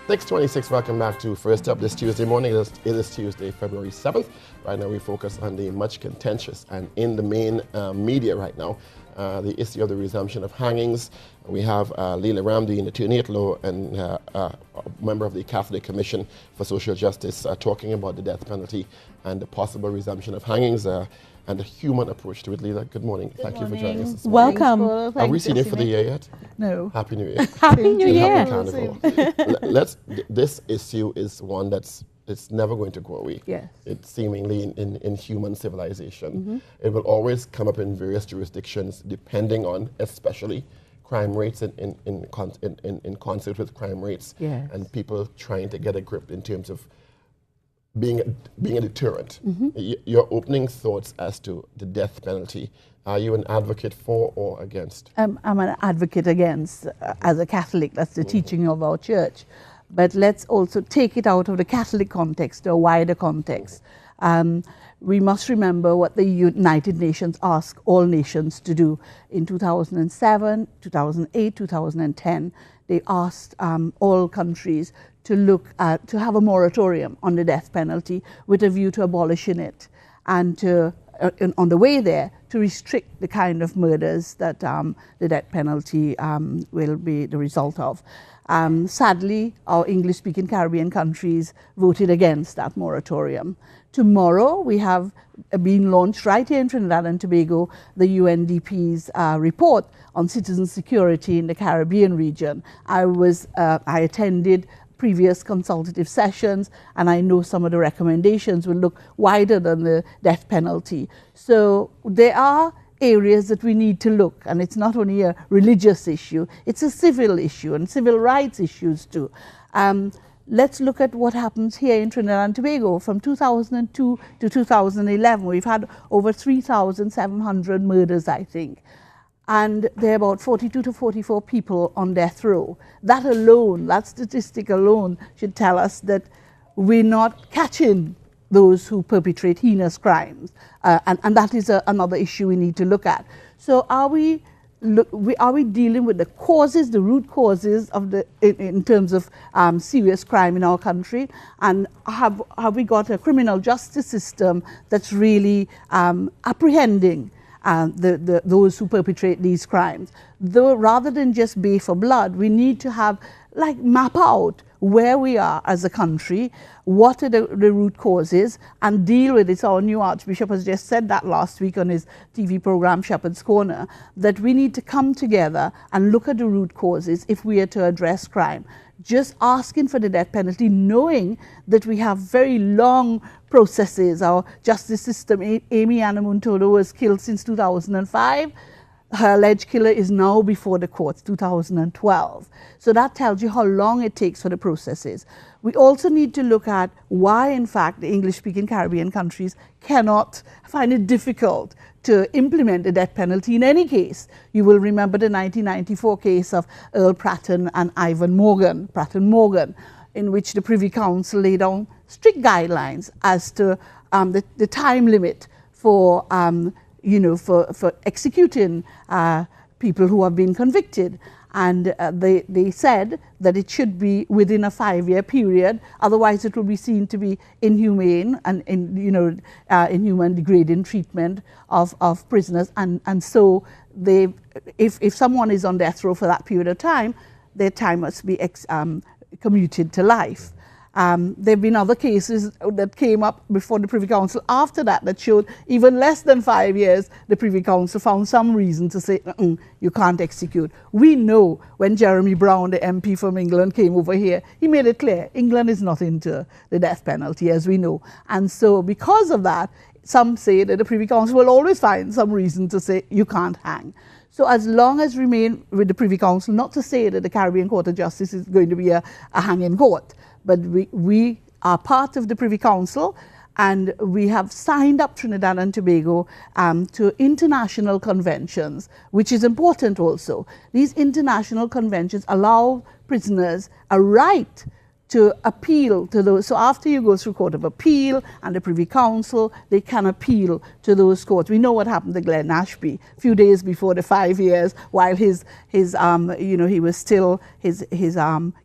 6:26, welcome back to First Up this Tuesday morning. It is Tuesday, February 7th. Right now we focus on the much contentious and in the main media right now, the issue of the resumption of hangings. We have Leela Ramdi, an attorney at law and a member of the Catholic Commission for Social Justice, talking about the death penalty and the possible resumption of hangings and a human approach to it. Leela, good morning. Thank you for joining us this morning. Welcome. Have we seen it for the year yet? No. Happy New Year. Happy New Year. Happy Carnival. This issue is one it's never going to go away. Yes. It's seemingly in human civilization. It will always come up in various jurisdictions, depending on, especially, crime rates in concert with crime rates, Yes. and people trying to get a grip in terms of being a deterrent. Your opening thoughts as to the death penalty. Are you an advocate for or against? I'm an advocate against, as a Catholic. That's the teaching of our church. But let's also take it out of the Catholic context, to a wider context. We must remember what the United Nations asked all nations to do. In 2007, 2008, 2010, they asked all countries to have a moratorium on the death penalty with a view to abolishing it, and on the way there to restrict the kind of murders that the death penalty will be the result of. Sadly, our English-speaking Caribbean countries voted against that moratorium. Tomorrow, we have been launched right here in Trinidad and Tobago, the UNDP's report on citizen security in the Caribbean region. I attended previous consultative sessions, and I know some of the recommendations will look wider than the death penalty. So there are areas that we need to look, and it's not only a religious issue, it's a civil issue and civil rights issues too. Let's look at what happens here in Trinidad and Tobago. From 2002 to 2011, we've had over 3,700 murders, I think. And there are about 42 to 44 people on death row. That alone, that statistic alone, should tell us that we're not catching those who perpetrate heinous crimes. And that is another issue we need to look at. So are we dealing with the causes, the root causes of in terms of serious crime in our country? And have we got a criminal justice system that's really apprehending those who perpetrate these crimes? Though rather than just bay for blood, we need to map out where we are as a country, what are the root causes, and deal with it. Our new Archbishop has just said that last week on his TV program Shepherd's Corner, that we need to come together and look at the root causes if we are to address crime. Just asking for the death penalty, knowing that we have very long processes. Our justice system, Amy Anamuntodo was killed since 2005. Her alleged killer is now before the courts, 2012. So that tells you how long it takes for the processes. We also need to look at why, in fact, the English-speaking Caribbean countries cannot find it difficult to implement the death penalty in any case. You will remember the 1994 case of Earl Pratton and Ivan Morgan, in which the Privy Council laid down strict guidelines as to the time limit for executing people who have been convicted. And they said that it should be within a 5-year period, otherwise it will be seen to be inhumane and inhuman, degrading treatment of prisoners. And so if someone is on death row for that period of time, their time must be commuted to life. There have been other cases that came up before the Privy Council after that showed even less than 5 years, the Privy Council found some reason to say, you can't execute. We know when Jeremy Brown, the MP from England, came over here, he made it clear, England is not into the death penalty, as we know. And so because of that, some say that the Privy Council will always find some reason to say, you can't hang. So as long as we remain with the Privy Council, not to say that the Caribbean Court of Justice is going to be a hanging court, but we are part of the Privy Council, and we have signed up Trinidad and Tobago to international conventions, which is important also. These international conventions allow prisoners a right to appeal to those. So after you go through Court of Appeal and the Privy Council, they can appeal to those courts. We know what happened to Glenn Ashby a few days before the 5 years, while his he was still, his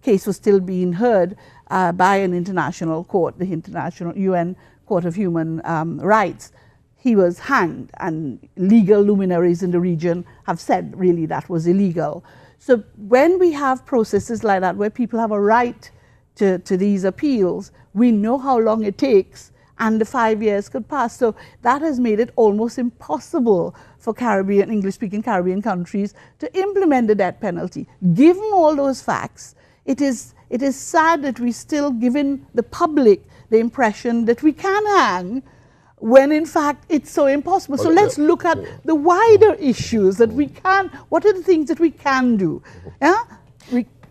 case was still being heard by an international court, the International UN Court of Human Rights. He was hanged, and legal luminaries in the region have said really that was illegal. So when we have processes like that where people have a right to these appeals, we know how long it takes, and the 5 years could pass. So that has made it almost impossible for English-speaking Caribbean countries to implement the death penalty. Given all those facts, it is sad that we're still giving the public the impression that we can hang, when in fact it's so impossible. So let's look at the wider issues that we can, what are the things that we can do? Yeah?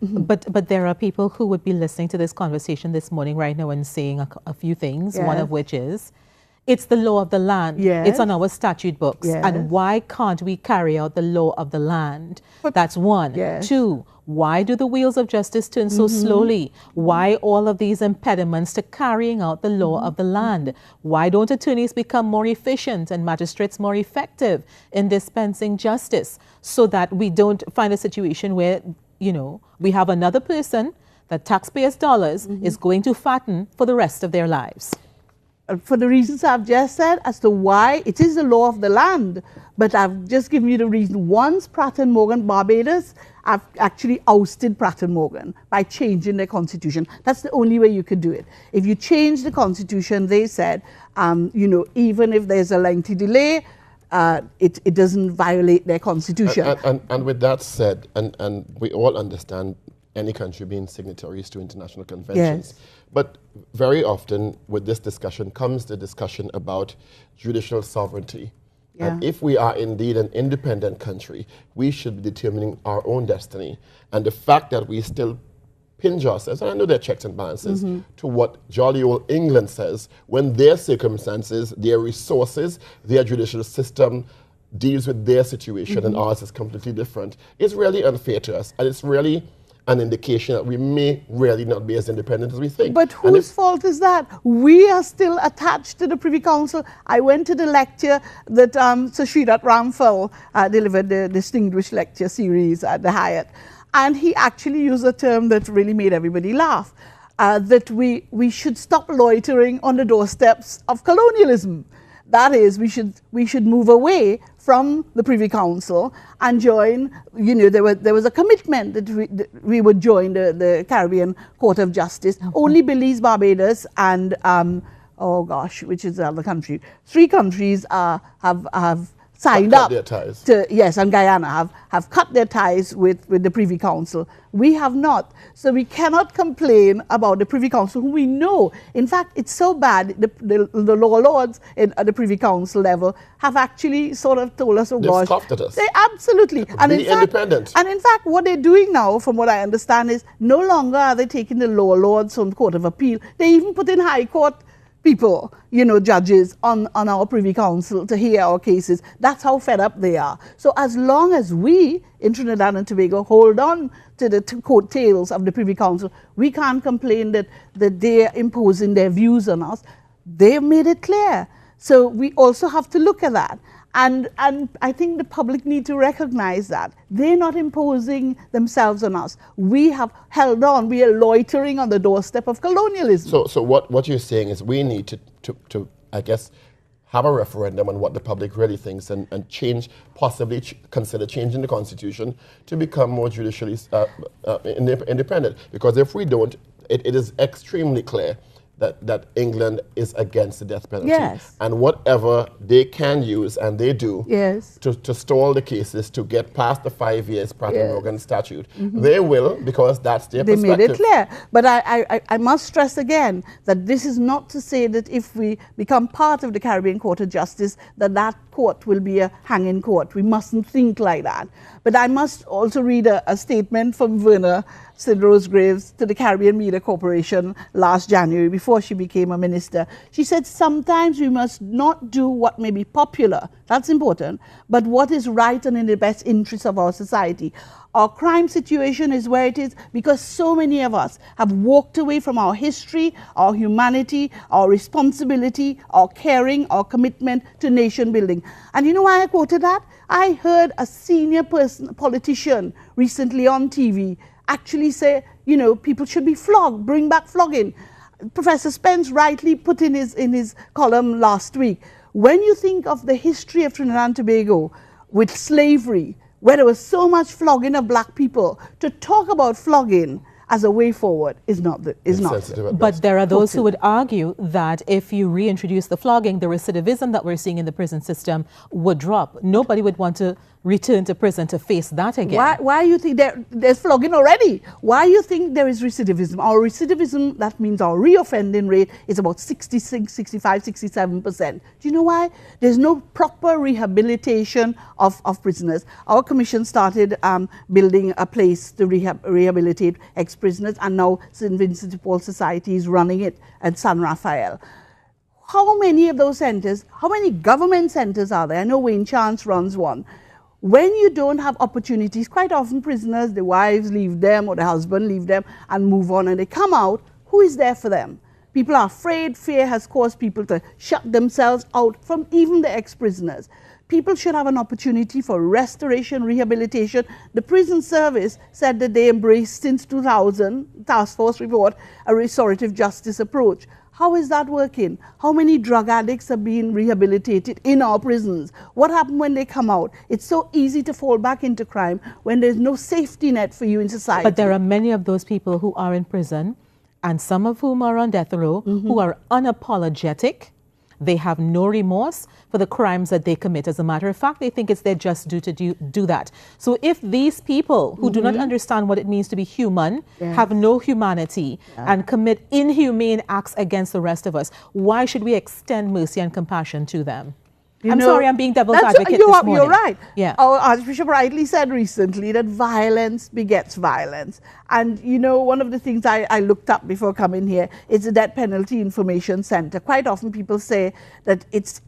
But there are people who would be listening to this conversation this morning right now and saying a few things, one of which is, it's the law of the land. Yes. It's on our statute books. Yes. And why can't we carry out the law of the land? That's one. Yes. Two, why do the wheels of justice turn so slowly? Why all of these impediments to carrying out the law of the land? Why don't attorneys become more efficient and magistrates more effective in dispensing justice, so that we don't find a situation where, we have another person that taxpayers' dollars is going to fatten for the rest of their lives? For the reasons I've just said as to why it is the law of the land, but I've just given you the reason. Once Pratt and Morgan, Barbados, have actually ousted Pratt and Morgan by changing their constitution. That's the only way you could do it. If you change the constitution, they said, even if there's a lengthy delay, it doesn't violate their constitution. And with that said, and we all understand any country being signatories to international conventions. Yes. But very often with this discussion comes the discussion about judicial sovereignty. Yeah. And if we are indeed an independent country, we should be determining our own destiny. And the fact that we still pinch ourselves, and I know there are checks and balances, to what jolly old England says, when their circumstances, their resources, their judicial system deals with their situation and ours is completely different, is really unfair to us. And it's really an indication that we may really not be as independent as we think. But whose fault is that? We are still attached to the Privy Council. I went to the lecture that Sir Sridhar Ramphal delivered, the distinguished lecture series at the Hyatt. And he actually used a term that really made everybody laugh, that we should stop loitering on the doorsteps of colonialism. That is, we should move away from the Privy Council and join, there was a commitment that we would join the Caribbean Court of Justice. Only Belize, Barbados, and, which is the other country? 3 countries have signed up. Their ties. Yes, and Guyana have cut their ties with the Privy Council. We have not. So we cannot complain about the Privy Council, who we know. In fact, it's so bad, the law lords at the Privy Council level have actually sort of told us, oh They've gosh. scoffed at us. They absolutely. And Be independent. And in fact, what they're doing now, from what I understand, is no longer are they taking the law lords from the Court of Appeal. They even put in High Court people, judges on our Privy Council to hear our cases. That's how fed up they are. So as long as we in Trinidad and Tobago hold on to the coattails of the Privy Council, we can't complain that they're imposing their views on us. They've made it clear. So we also have to look at that. And I think the public need to recognize that. They're not imposing themselves on us. We have held on. We are loitering on the doorstep of colonialism. So what you're saying is we need to I guess, have a referendum on what the public really thinks and change, possibly consider changing the Constitution to become more judicially independent. Because if we don't, it is extremely clear that England is against the death penalty. Yes. And whatever they can use, and they do, yes, to stall the cases, to get past the 5 years Pratt and Morgan statute, they will, because that's their perspective. They made it clear. But I must stress again that this is not to say that if we become part of the Caribbean Court of Justice, that court will be a hanging court. We mustn't think like that. But I must also read a statement from Verna Sidrose Graves to the Caribbean Media Corporation last January, before she became a minister. She said, sometimes we must not do what may be popular, that's important, but what is right and in the best interest of our society. Our crime situation is where it is because so many of us have walked away from our history, our humanity, our responsibility, our caring, our commitment to nation building. And you know why I quoted that? I heard a senior politician recently on TV actually say, you know, people should be flogged, bring back flogging. Professor Spence rightly put in his column last week, when you think of the history of Trinidad and Tobago with slavery, where there was so much flogging of black people, to talk about flogging as a way forward is not. But there are those who would argue that if you reintroduce the flogging, the recidivism that we're seeing in the prison system would drop. Nobody would want to return to prison to face that again. Why you think there's flogging already? Why you think there is recidivism? Our recidivism, that means our reoffending rate, is about 66, 65, 67%. Do you know why? There's no proper rehabilitation of prisoners. Our commission started building a place to rehabilitate ex-prisoners, and now St. Vincent de Paul Society is running it at San Rafael. How many of those centers, how many government centers are there? I know Wayne Chance runs one. When you don't have opportunities, quite often prisoners, the wives leave them or the husband leave them and move on, and they come out, who is there for them? People are afraid. Fear has caused people to shut themselves out from even the ex-prisoners. People should have an opportunity for restoration, rehabilitation. The prison service said that they embraced since 2000, task force report, a restorative justice approach. How is that working? How many drug addicts are being rehabilitated in our prisons? What happens when they come out? It's so easy to fall back into crime when there's no safety net for you in society. But there are many of those people who are in prison, and some of whom are on death row, who are unapologetic. They have no remorse for the crimes that they commit. As a matter of fact, they think it's their just due to do that. So if these people who do not understand what it means to be human, have no humanity, and commit inhumane acts against the rest of us, why should we extend mercy and compassion to them? I'm sorry, I'm being devil's advocate this morning. You're right. Yeah. Our Archbishop rightly said recently that violence begets violence. And, you know, one of the things I looked up before coming here is the Death Penalty Information Center. Quite often people say that it's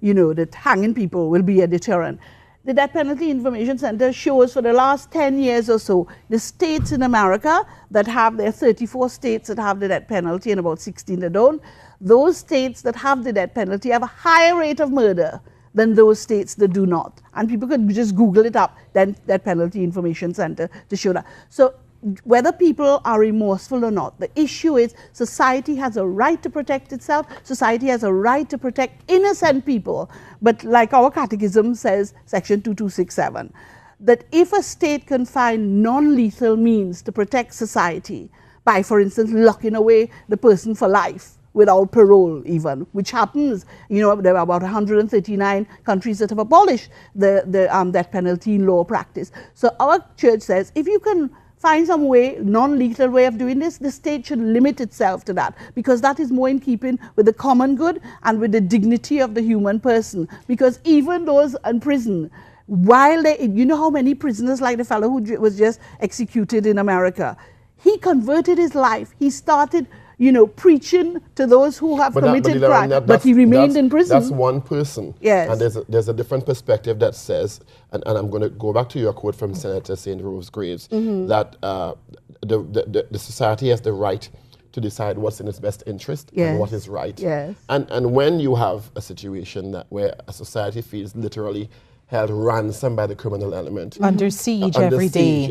you know, that hanging people will be a deterrent. The Death Penalty Information Center shows for the last 10 years or so, the states in America that have, there are 34 states that have the death penalty and about 16 that don't. Those states that have the death penalty have a higher rate of murder than those states that do not. And people could just Google it up, then Death Penalty Information Center, to show that. So whether people are remorseful or not, the issue is society has a right to protect itself. Society has a right to protect innocent people. But like our catechism says, section 2267, that if a state can find non-lethal means to protect society by, for instance, locking away the person for life, without parole even, which happens, you know, there are about 139 countries that have abolished the death penalty in law practice. So our church says, if you can find some way, non-lethal way of doing this, the state should limit itself to that, because that is more in keeping with the common good and with the dignity of the human person. Because even those in prison, while they, you know how many prisoners, like the fellow who was just executed in America, he converted his life. He started, you know, preaching to those who have committed crime, but he remained in prison. That's one person. Yes. And there's a different perspective that says, and I'm going to go back to your quote from Senator St. Rose Graves, that the society has the right to decide what's in its best interest and what is right. Yes. And when you have a situation where a society feels literally held ransom by the criminal element. Under siege every day.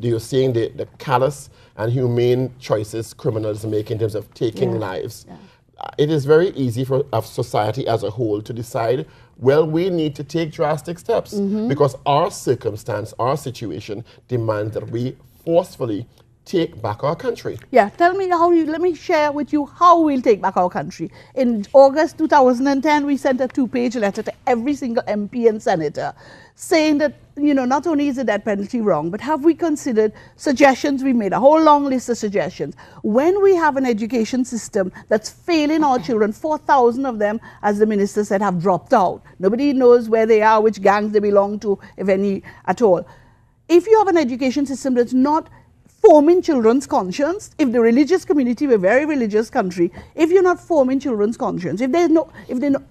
You're seeing the callous and humane choices criminals make in terms of taking lives. It is very easy for society as a whole to decide, well, we need to take drastic steps because our circumstance, our situation demands that we forcefully take back our country. Yeah, tell me let me share with you how we'll take back our country. In August 2010, we sent a 2-page letter to every single MP and senator saying that, you know, not only is the death penalty wrong, but have we considered suggestions? We made a whole long list of suggestions. When we have an education system that's failing our children, 4,000 of them, as the minister said, have dropped out. Nobody knows where they are, which gangs they belong to, if any at all. If you have an education system that's not forming children's conscience, if the religious community, we're a very religious country, if you're not forming children's conscience, if there's no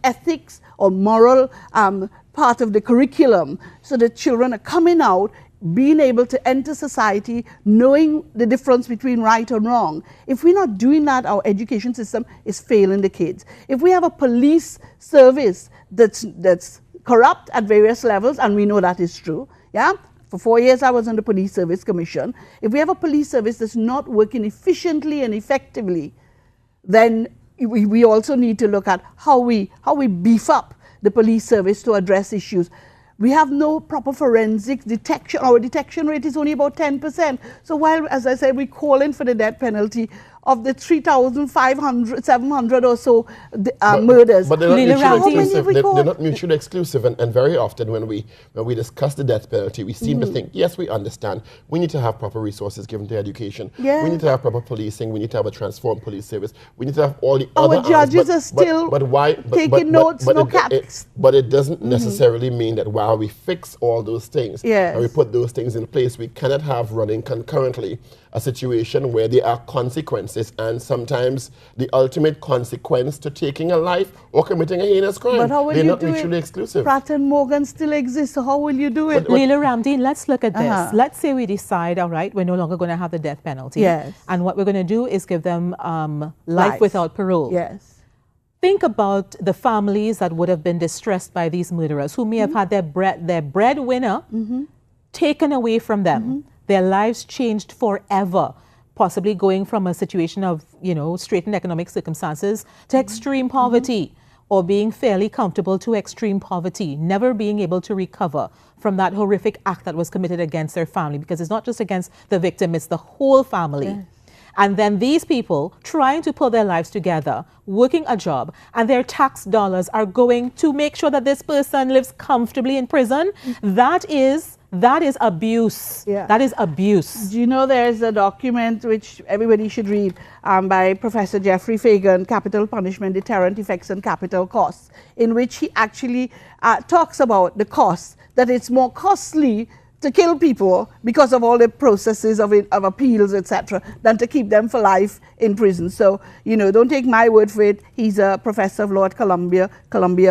ethics or moral part of the curriculum, so that children are coming out being able to enter society, knowing the difference between right and wrong. If we're not doing that, our education system is failing the kids. If we have a police service that's corrupt at various levels, and we know that is true, yeah? For 4 years, I was on the Police Service Commission. If we have a police service that's not working efficiently and effectively, then we also need to look at how we beef up the police service to address issues. We have no proper forensic detection. Our detection rate is only about 10%. So while, as I said, we're calling for the death penalty, of the 3,500, 700 or so murders. But they're not mutually exclusive. They're not mutually exclusive, and very often when we discuss the death penalty, we seem to think, yes, we understand. We need to have proper resources given to education. Yeah. We need to have proper policing. We need to have a transformed police service. We need to have all the other. Our judges are still taking notes, no caps. But it doesn't necessarily mean that while we fix all those things and we put those things in place, we cannot have running concurrently a situation where there are consequences, and sometimes the ultimate consequence to taking a life or committing a heinous crime. But how will They're you not do mutually it? exclusive. Pratt and Morgan still exists, so how will you do it? Leila Ramdeen, let's look at this. Let's say we decide, all right, we're no longer going to have the death penalty. Yes. And what we're going to do is give them life without parole. Yes. Think about the families that would have been distressed by these murderers, who may have had their breadwinner taken away from them. Their lives changed forever, possibly going from a situation of, straitened economic circumstances to extreme poverty, or being fairly comfortable to extreme poverty, never being able to recover from that horrific act that was committed against their family, because it's not just against the victim, it's the whole family. Yes. And then these people trying to pull their lives together, working a job, and their tax dollars are going to make sure that this person lives comfortably in prison. That is abuse. Yeah. That is abuse. Do you know there's a document which everybody should read by Professor Jeffrey Fagan, Capital Punishment, Deterrent Effects and Capital Costs, in which he actually talks about the cost, that it's more costly to kill people because of all the processes of appeals, etc., than to keep them for life in prison. So, don't take my word for it. He's a professor of law at Columbia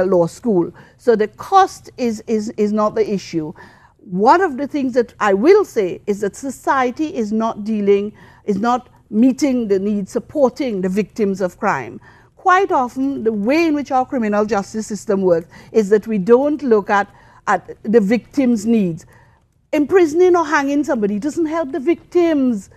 Law School. So the cost is not the issue. One of the things that I will say is that society is not meeting the needs, supporting the victims of crime. Quite often, the way in which our criminal justice system works is that we don't look at the victims' needs. Imprisoning or hanging somebody doesn't help the victims.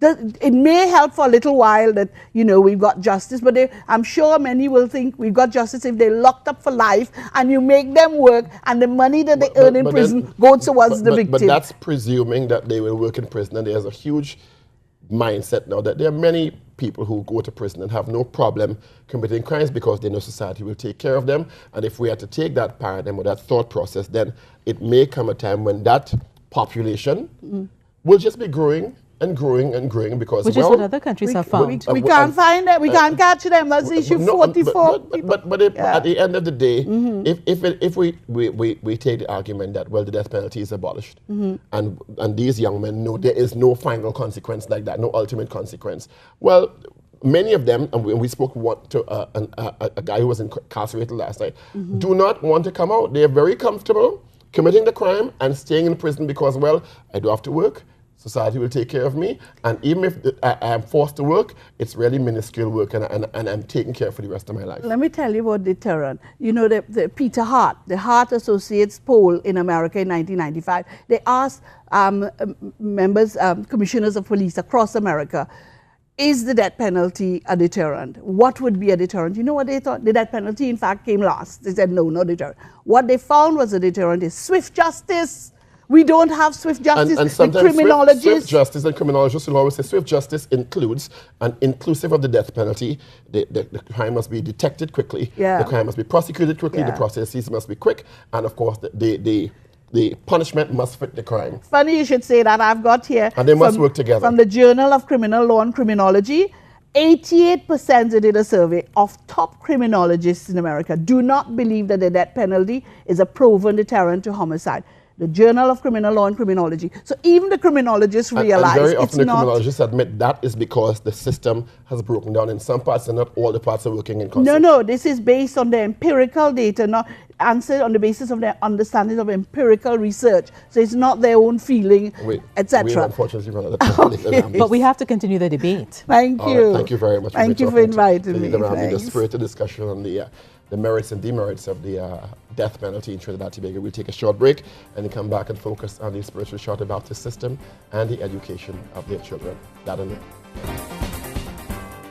It may help for a little while that, we've got justice, but I'm sure many will think we've got justice if they're locked up for life and you make them work and the money that they earn in prison goes towards the victim. But that's presuming that they will work in prison, and there's a huge mindset now that there are many people who go to prison and have no problem committing crimes because they know society will take care of them. And if we had to take that paradigm or that thought process, then it may come a time when that population will just be growing and growing and growing, because which is what other countries have found. We can't find them. We can't catch them. That's the issue. 44 people. But at the end of the day, if we take the argument that, well, the death penalty is abolished, and these young men know there is no final consequence like that, no ultimate consequence. Well, many of them, and we spoke to a guy who was incarcerated last night, do not want to come out. They are very comfortable committing the crime and staying in prison because, well, I do have to work. Society will take care of me, and even if I am forced to work, it's really minuscule work, and I'm taken care of for the rest of my life. Let me tell you about deterrent. The Peter Hart, the Hart Associates poll in America in 1995, they asked commissioners of police across America, is the death penalty a deterrent? What would be a deterrent? You know what they thought? The death penalty, in fact, came last. They said, no deterrent. What they found was a deterrent is swift justice. We don't have swift justice. And sometimes swift justice and criminologists will always say swift justice includes, and inclusive of the death penalty, the crime must be detected quickly, the crime must be prosecuted quickly, the processes must be quick, and of course the punishment must fit the crime. Funny you should say that. I've got here. And they must work together. From the Journal of Criminal Law and Criminology, 88%, they did a survey of top criminologists in America, do not believe that the death penalty is a proven deterrent to homicide. the Journal of Criminal Law and Criminology. So even the criminologists realize and very often it's the not... criminologists admit that is because the system has broken down in some parts and not all the parts are working in concert. No, this is based on the empirical data, not answered on the basis of their understanding of empirical research. So it's not their own feeling, We etc. unfortunately run out of time. Okay. But we have to continue the debate. Thank All you. right, thank you very much. Thank you for inviting me. The Thanks. spirited discussion on the merits and demerits of the death penalty in Trinidad and Tobago. We'll take a short break and then come back and focus on the spiritual Charter Baptist system and the education of their children. That and it.